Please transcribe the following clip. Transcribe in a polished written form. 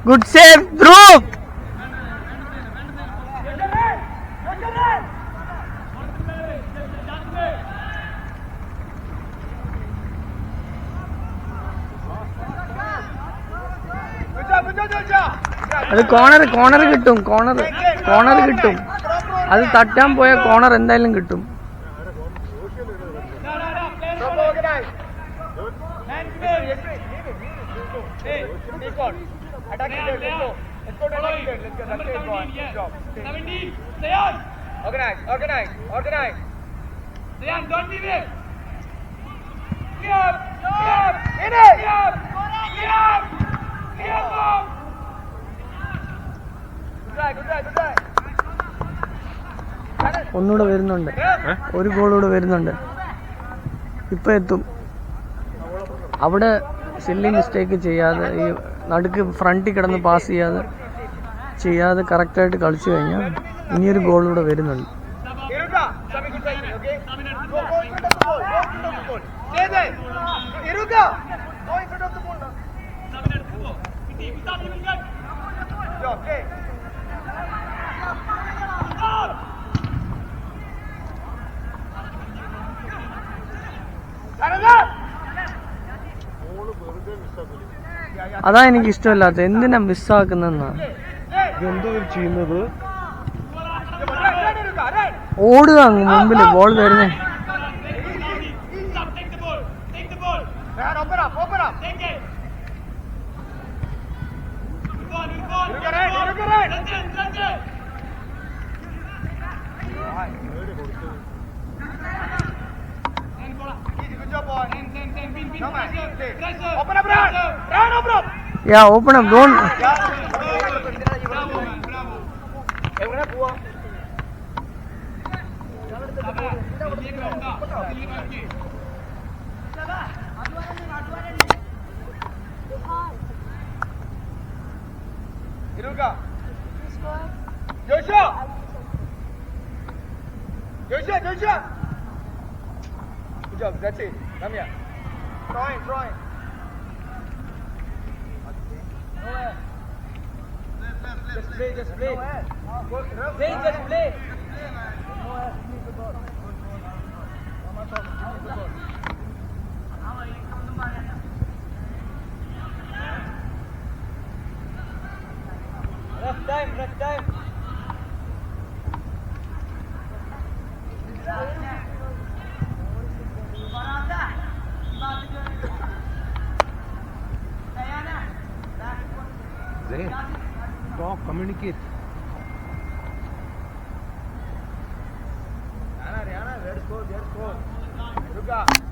Good save, Dhruv. അത് corner കിട്ടും. Corner കിട്ടും. അത് തട്ടാൻ പോയ കോണർ എന്തായാലും കിട്ടും. ഒന്നുകൂടെ വരുന്നുണ്ട്. ഒരു ഗോളൂടെ വരുന്നുണ്ട്. ഇപ്പൊ എത്തും. അവിടെ സില്ലി മിസ്റ്റേക്ക് ചെയ്യാതെ, ഈ നടുക്ക് ഫ്രണ്ടിൽ കിടന്ന് പാസ് ചെയ്യാതെ കറക്റ്റായിട്ട് കളിച്ചു കഴിഞ്ഞാൽ ഇനിയൊരു ഗോളൂടെ വരുന്നുണ്ട്. അതാ എനിക്ക് ഇഷ്ടമല്ലാത്ത. എന്തിനാ മിസ്സാക്കുന്നെന്നാ ചെയ്യുന്നത്. ഓടുക അങ്ങ് മുമ്പില് ബോൾ വരുന്നേ. Yeah, open up, don't. Joshua. Good job, that's it. Come here. Drawing. Just play. Just play. Rough time. Talk, communicate. Rihanna, let's go. Ruka.